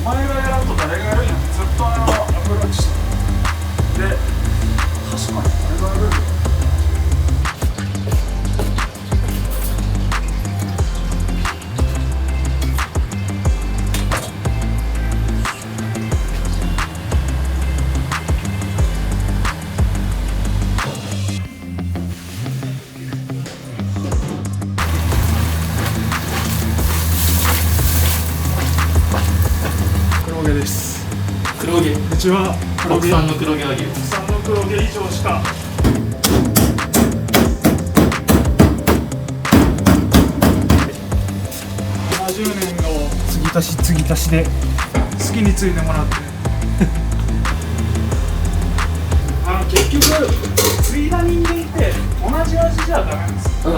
前がやらんと誰がやるんやってずっとアプローチしてで、確かにあれがやるんだよ。黒毛です。黒毛。うちは黒毛。国産の黒毛和牛。国産の黒毛以上しか。70年の継ぎ足しで好きについてもらって結局継いだ人間って同じ味じゃダメなんですよ。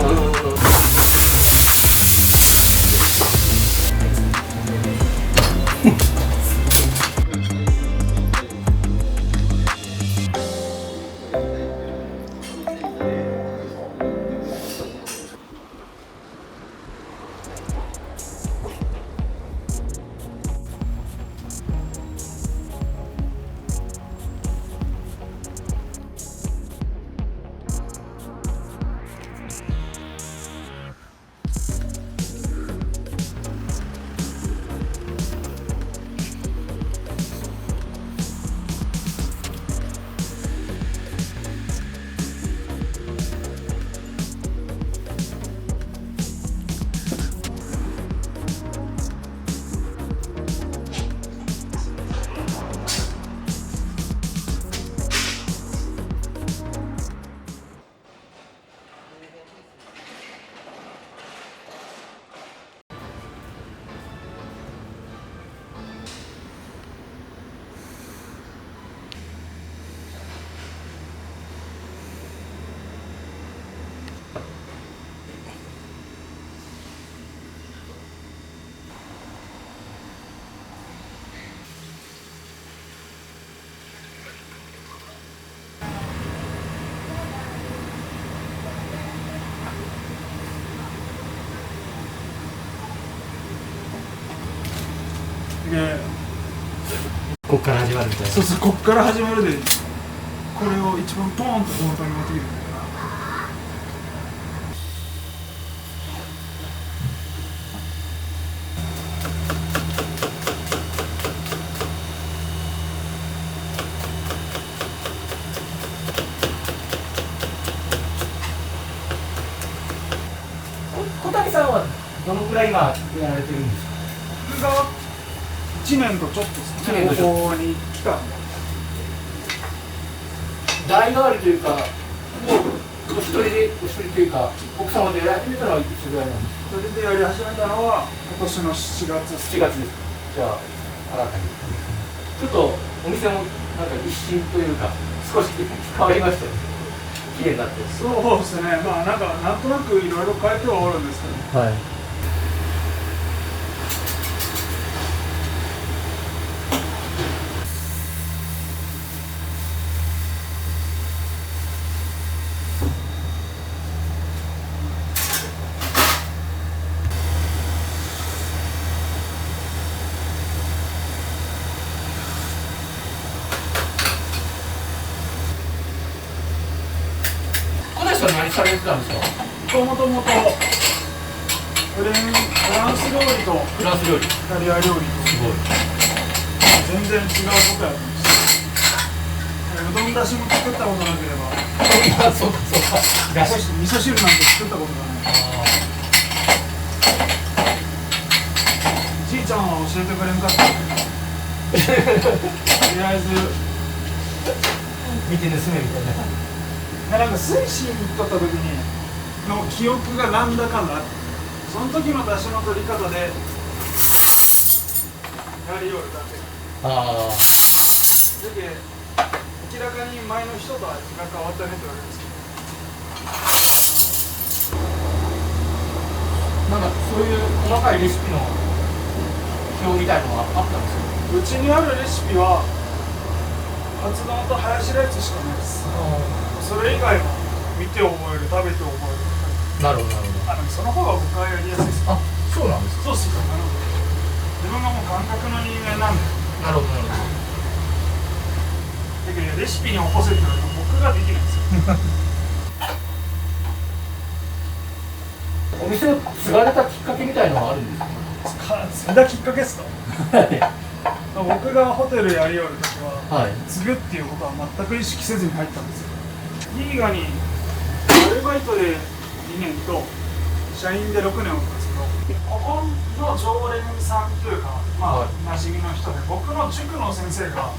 こっから始まるみたいな。そうそう、こっから始まるでこれを一番ポーンと本当に持ってきてるんだよな。小谷さんはどのくらい今やられてるんですか？僕が1年とちょっとですね、ここに来たんで代替わりというか、もうお一人というか、奥様でやり始めたのはいつぐらいなんですか？それでやり始めたのは今年の7月。7月です。じゃあ新たにちょっとお店もなんか一新というか少し変わりましたよね。綺麗になって。そうですね、まあなんとなくいろいろ変えてはおるんですけど、はい。何されてたんですか？もともとフランス料理とフランス料理、イタリア料理とすごい全然違うことやってました。うどんだしも作ったことなければそうか味噌汁なんて作ったことがない。じいちゃんは教えてくれんかったとりあえず見て盗めみたいな。なんか水深に行っとった時にの記憶がなんだかんだその時の出汁の取り方でやりよるだけああ。だけ明らかに前の人と味が変わったねってわけですけど、なんかそういう細かいレシピの表みたいのがあったんですよ。うちにあるレシピはカツ丼とハヤシライスしかないです。それ以外は見て覚える、食べて覚える。なるほどなるほど。その方が僕はやりやすいです。あ、そうなんですか。そうっすか。なるほど。自分がもう感覚の人間なんで、なるほどなるほだけどレシピに起こせって言われたら僕ができないんですよ。ど。お店を継がれたきっかけみたいのはあるんですか？継いだきっかけですか？僕がホテルやりよる時は、はい。継ぐっていうことは全く意識せずに入ったんですよ。リーガにアルバイトで2年と社員で6年おったんですけど、ここの常連さんというか、まあ、馴染みの人で、僕の塾の先生が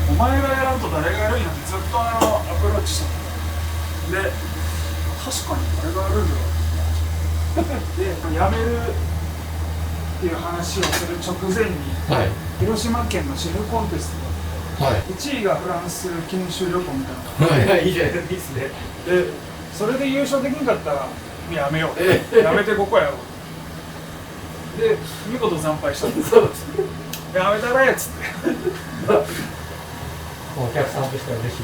お前がやらんと誰がやるんやってずっとアプローチしてた。で、確かに誰がやるんだろうで、辞めるっていう話をする直前に、はい。広島県のシェフコンテストがあって、はい。 1位がフランス研修旅行みたいなのがあって、いいじゃないですか。いいですね。で、それで優勝できんかったらやめよう、やめてここやろうで、見事惨敗したんですそうです。やめたらやつってお客さんとしては嬉しい。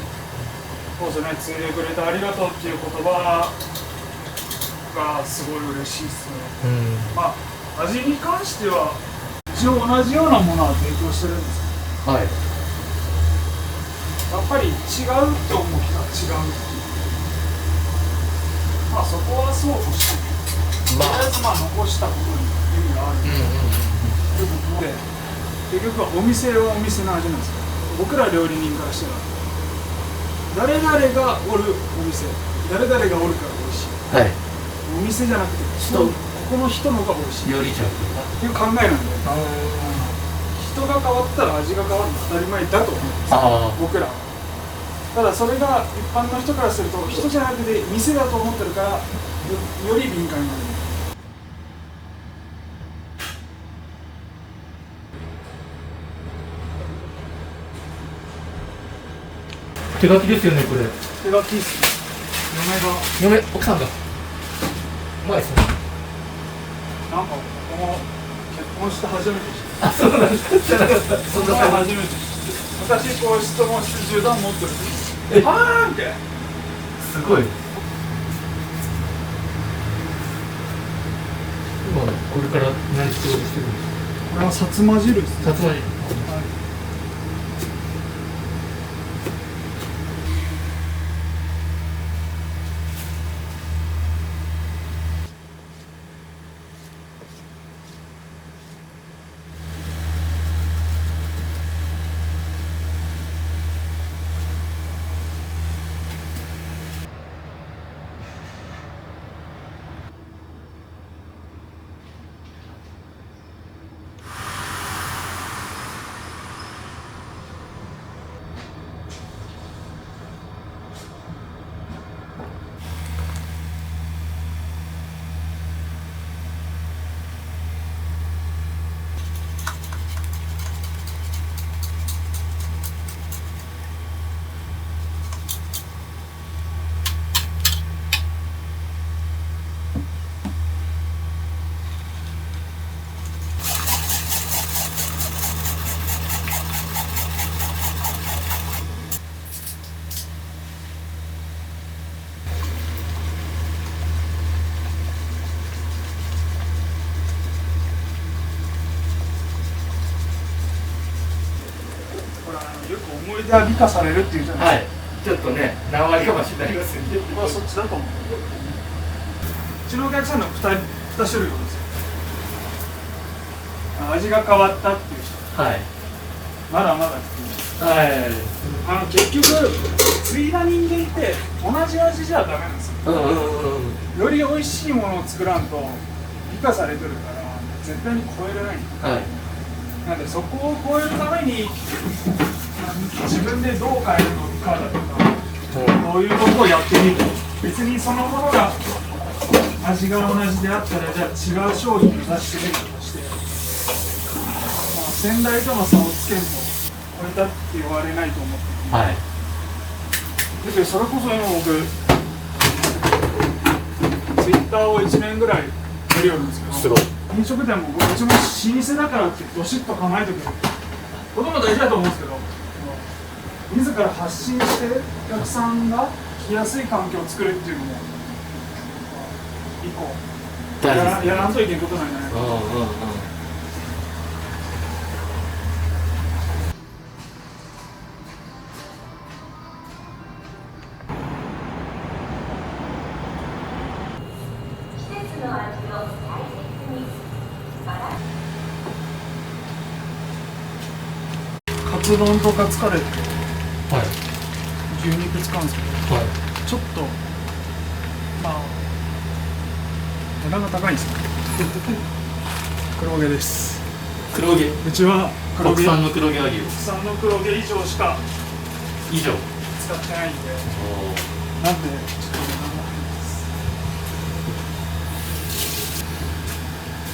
そうですね、継いでくれてありがとうっていう言葉がすごい嬉しいですね。まあ、味に関しては一応同じようなものは提供してるんですけはい。ど、やっぱり違うって思う人は違うっていう、まあそこはそうとして、とりあえずまあ残したことに意味があるということで、結局はお店はお店の味なんですよ。僕ら料理人からしたら誰々がおるお店、誰々がおるから美味しい、はい。お店じゃなくて人、ここの人の方が美味しい料理長っていうか。っていう考えなんで、人が変わったら味が変わるのは当たり前だと思うんですよ、あ僕らは。ただそれが一般の人からすると人じゃなくて店だと思ってるからより敏感になる。手書きですよね、これ。手書きっす。嫁が奥さんが。うまいですね。なんかこの結婚して初めて知った。あ、そうなんです。じゃなかった。そんな初めて知った。私こう質問して銃弾持ってる。はーんって。すごい。今これから何作ろうとしてるんですか？これはさつま汁ですね。さつまいも。よく思い出は美化されるっていうじゃないですか。はい。ちょっとね、何割かもしれないますよね。僕はそっちだと思う。うちのお客さんの2種類いるんですよ。味が変わったっていう人、はい。まだまだっていう人。はい。結局継いだ人間って同じ味じゃダメなんですよ。より美味しいものを作らんと美化されてるから絶対に超えれない。はい。なんでそこを超えるために自分でどう変えるのかだとか、どういうことをやってみる。別にそのものが味が同じであったらじゃあ違う商品を出してみるとして、先代との差をつけんと超えたって言われないと思って、はい。だけどそれこそ今僕ツイッターを1年ぐらいやりよるんですけど、飲食店もうちも老舗だからってどしっと構えてくることも大事だと思うんですけど、自ら発信してお客さんが来やすい環境を作るっていうのも一個やらんといけんことなんじゃないかな。ツ丼とカツカレーってはい牛肉使うんですけど、はいちょっとまあ値段が高いんですよ。黒毛です。黒毛うちは黒毛、国産の黒毛和牛国産の黒毛以上しか以上使ってないんで、なんでちょっと値段が高いです。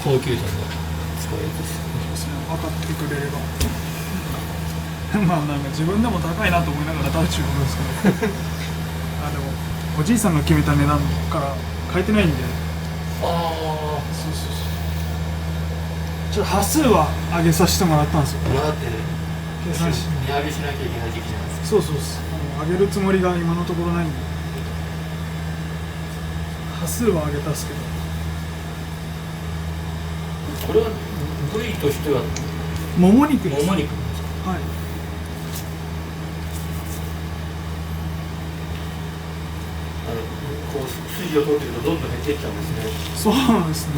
高級店のそういうやつですそうですね、分かってくれれば。まあなんか自分でも高いなと思いながら食べちゃうんですけどあ、でもおじいさんが決めた値段から変えてないんで、あそうそうそう、ちょっと端数は上げさせてもらったんですよ。あだって計算し値上げしなきゃいけない時期じゃないですか。そうそうそう、上げるつもりが今のところないんで、端数は上げたっすけど、これは部位としてはもも肉です。もも肉はい、こう筋を取ってるとどんどん減っていっちゃうんですね。そうなんですね。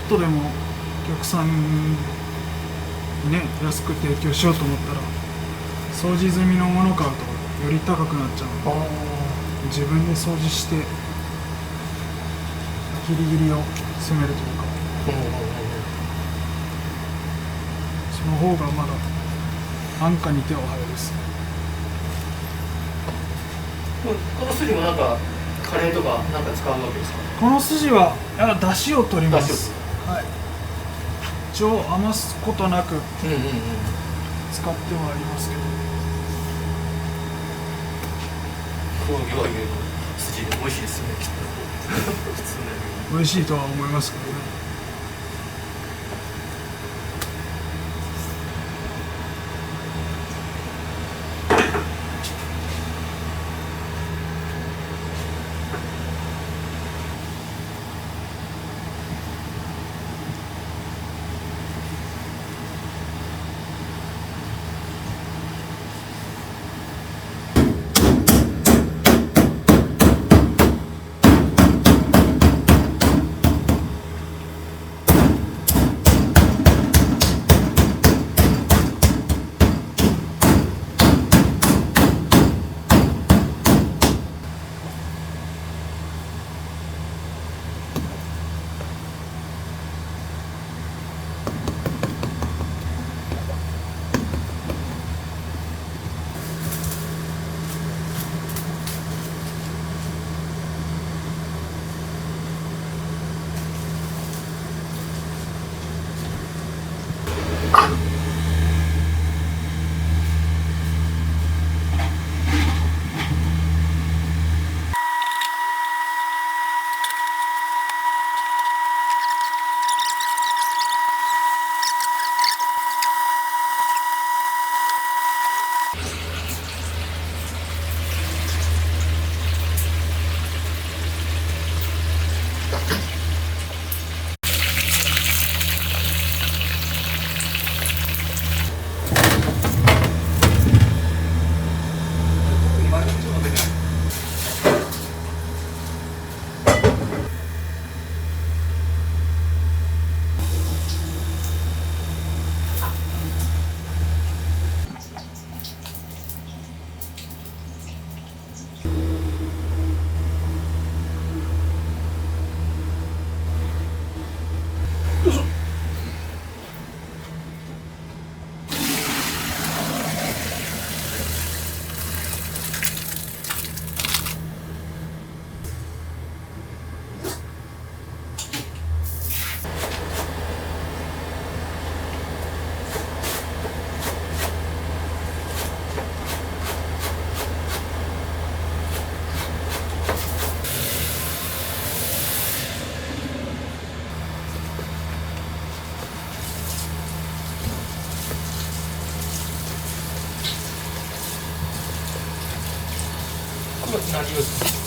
ちょっとでもお客さんにね安く提供しようと思ったら掃除済みのもの買うとより高くなっちゃうので、自分で掃除してギリギリを攻めるというか、その方がまだ安価に手を配るですね。この筋もなんかカレーとかなんか使うわけですか。この筋は出汁を取りま出す。はい、一応余すことなく使ってはありますけど、黒毛和牛の筋美味しいですよねきっと。普通の美味しいとは思いますけどね。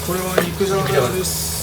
これは肉じゃがです。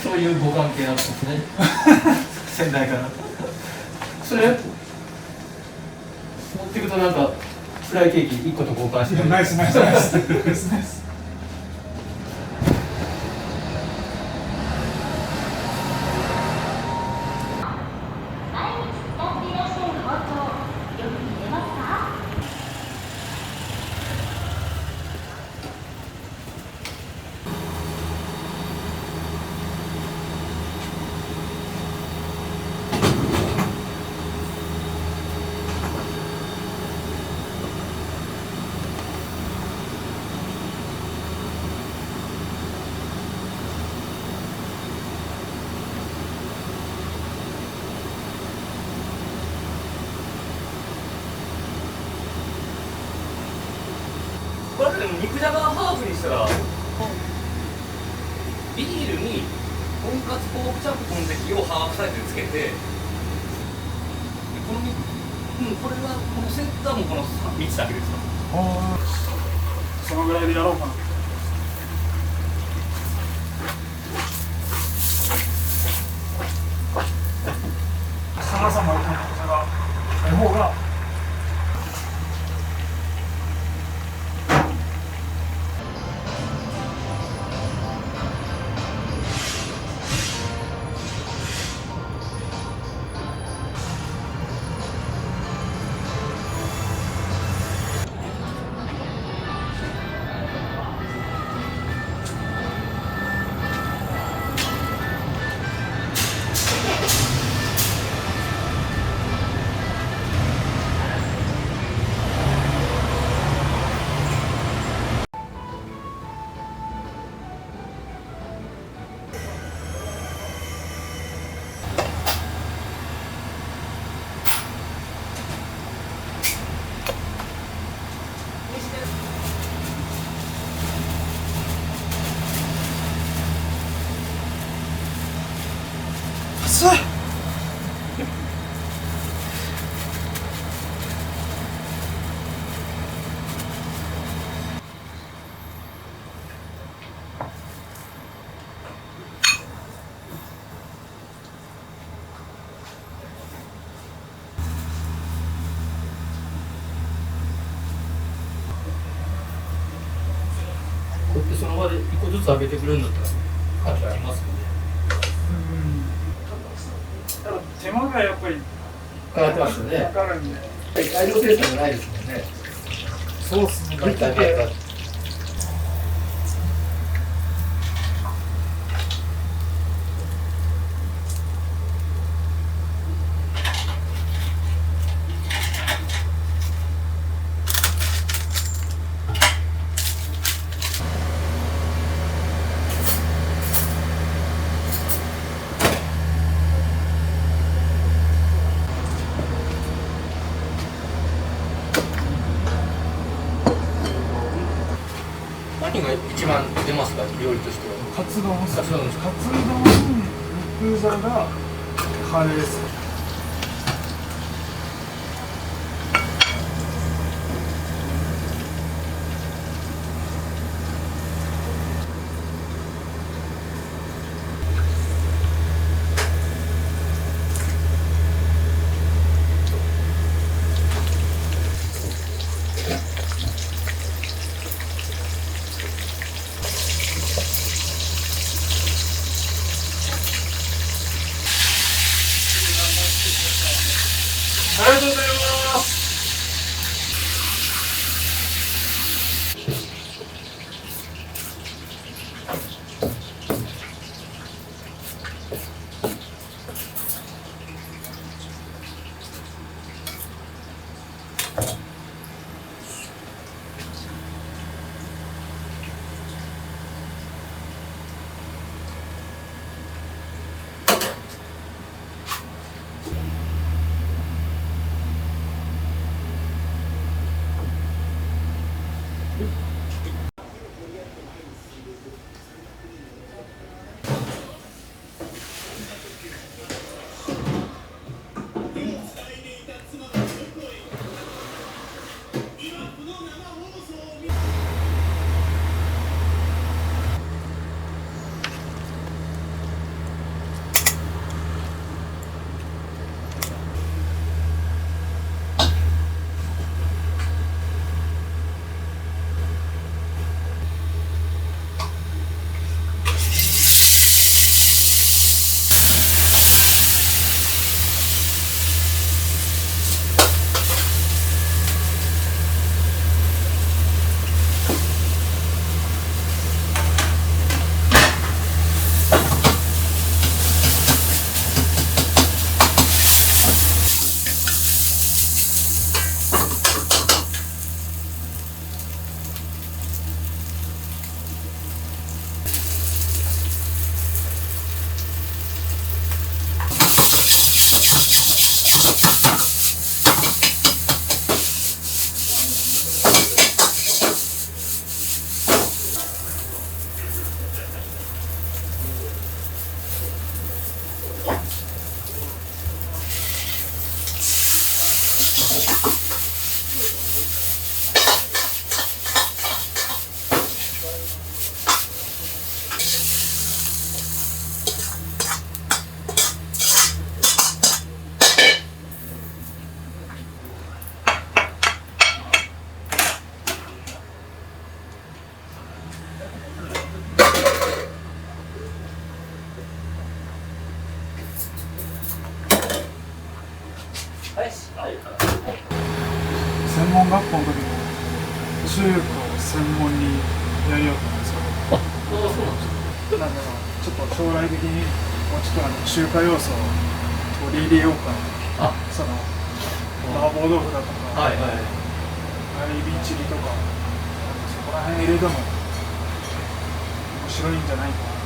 そういうご関係なんですね。先代から。それ持っていくとなんかフライケーキ1個と交換して。ナイスナイスナイスナイスナイス。これでも肉じゃがハーフにしたら、ビールにとんかつポークチャップトンテキをハーフサイズでつけて、このこれはこのセットはもうこの3つだけですか。そのぐらいでやろうかな。長さもあるから方が熱い。こうやってその場で1個ずつ上げてくれるんだったら価値ありますよね。ただ手間がやっぱりかかってますよね。かかるんで。大量生産じゃないですもんね。そうっすね。毎回毎回。何が一番出ますか、料理としては。カツ丼です。カツ丼です。カツ丼に肉じゃが、カレーです。校の時も中華を専門にやりよったんですよ。あ、そうなんですか。なんだろう、ちょっと将来的にもうちょっと中華要素を取り入れようかな。あ、その麻婆豆腐だとか、はいはい。エビチリとか、そこら辺入れても面白いんじゃないかな。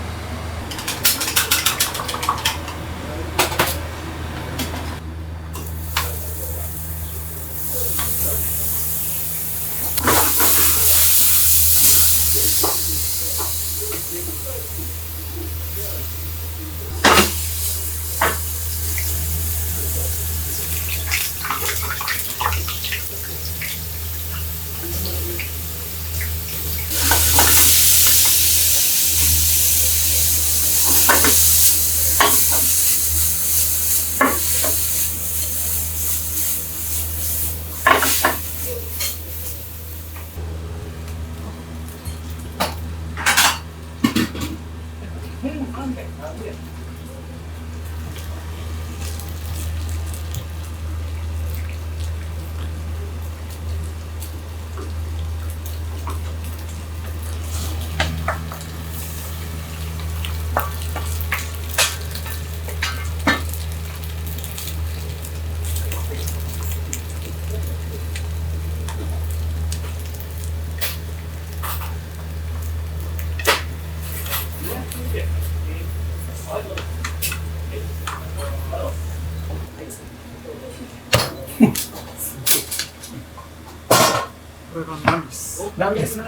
これがナミス。何ですか。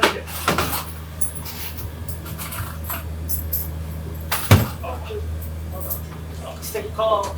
ステッカー。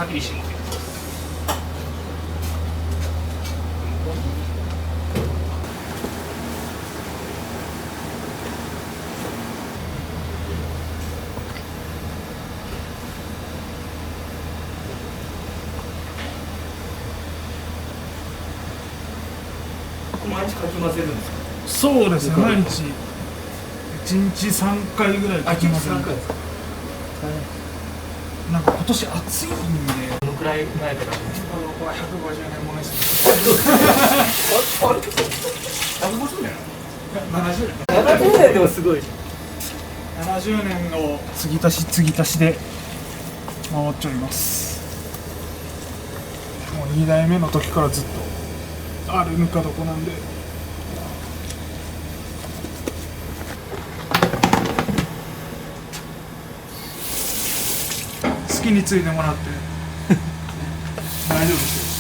先にして持ってきます。毎日かき混ぜるんですか。そうですね、毎日1日3回ぐらいかき混ぜる。回ですか。なんか今年暑いんで、どのくらい前から。これは150年ものですあれ。150年。70年70年でもすごい。 70年を継ぎ足し継ぎ足しで回っちゃいます。もう2代目の時からずっとあるぬか床なんで、好きについてもらって大丈夫ですよ。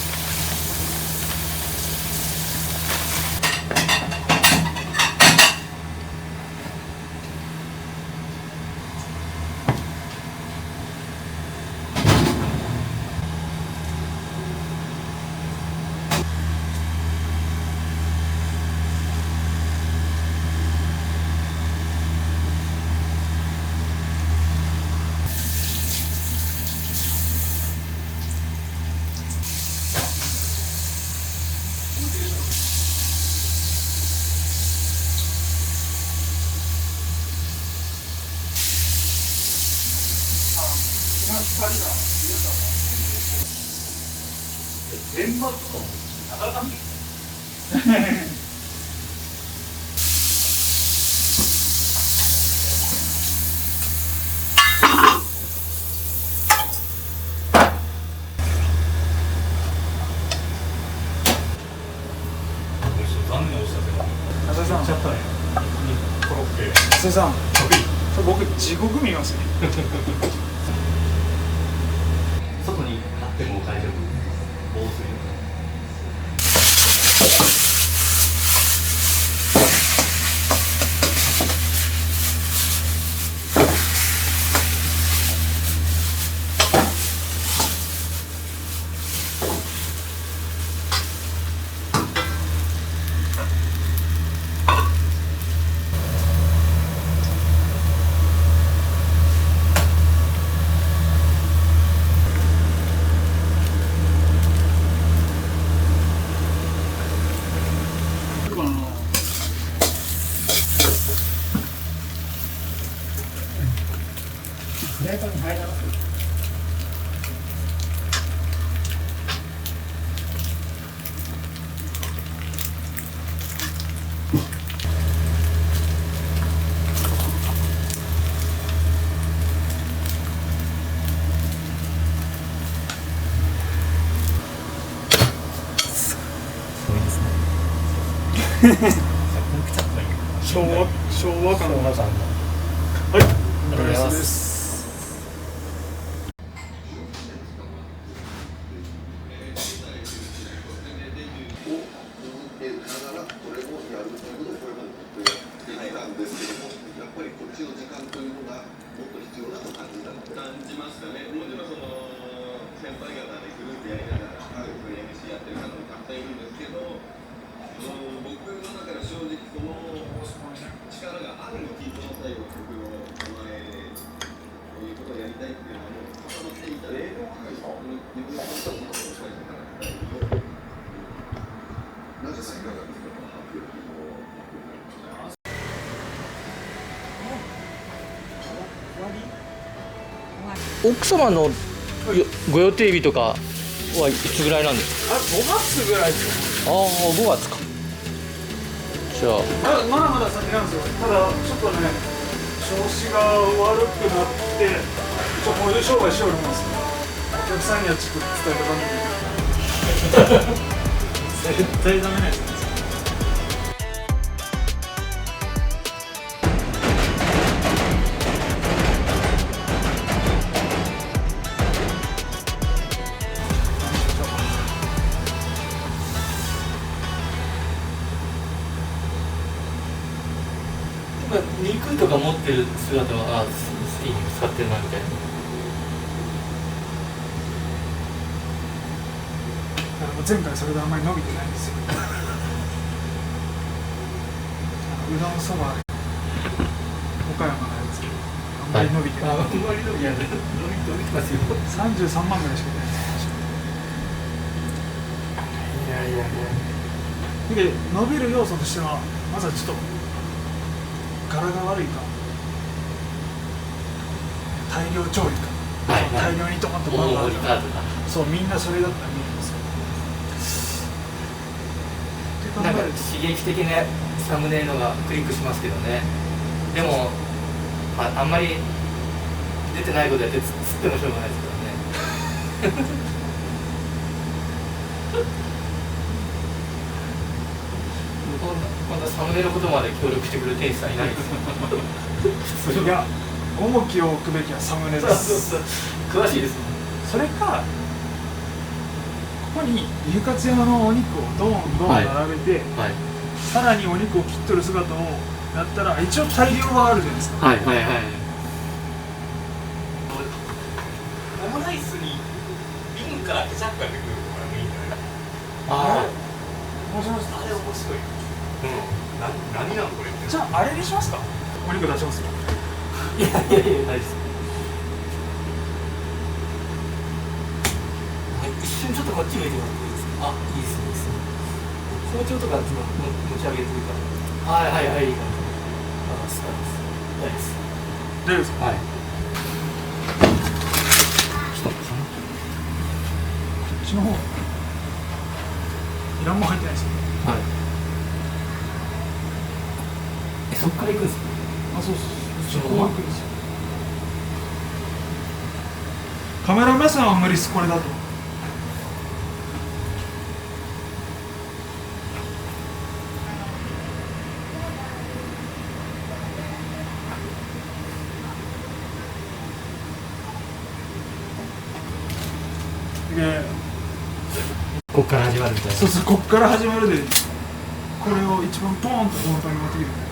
全部となかなか見残念なお知らせが浅井さん、ちゃったねコロッケ浅井さん、僕地獄見ますね。外に貼っても大丈夫防水フライパンに入らなくて。すごいですね昭和感が。はい、お疲れ様です。奥様のご予定日とかはいつぐらいなんですか？あ、5月ぐらいですか。ああ、5月か。じゃあまだまだ先なんですよ。ただちょっとね、調子が悪くなってこういう商売しようと思うんですけど、お客さんにはちょっと伝えとかないと絶対ダメなやつなんですよ。肉とか持ってる姿は、いい肉使ってるなみたいな。前回それであんまり伸びてないんですよ。うどんそば岡山のやつあんまり伸びてない、あんまり伸びてますよ。33万ぐらいしか出ないんですよ。いやで伸びる要素としてはまずはちょっと柄が悪いか大量調理か、大量にドーンとバンバンとか、そうみんなそれだったら見えるんですよ。なんか刺激的なサムネイルがクリックしますけどね。でも、あんまり出てないことやってつってもしょうがないですからね。まだサムネイルのことまで協力してくれる店員さんいないですよ。いや、重きを置くべきはサムネです。詳しいですもん。それかここに牛カツ屋のお肉をドーンドーン並べて、さらにお肉を切っとる姿をやったら一応大量はあるじゃないですか。オムライスに瓶からケチャップが出てくるのがいいんじゃない？あれ面白い。あれ面白い。何なのこれ。じゃああれにしますか。お肉出しますよ。いや大丈夫です。一瞬ちょっとこっち向いてもらっていいですか。あ、いいですね。包丁とか持ち上げてるから。はいいい感じ。大丈夫です。大丈夫ですか。はい。ちの方いらんもん入ってないですよ。はい。そっから行くんですか？あ、そうそうそう。そのままこう行くんですよ。カメラ目線は無理っす、これだと。で、こっから始まるみたいな。そうそう、こっから始まるで、これを一番ポーンとフロントに持ってきて。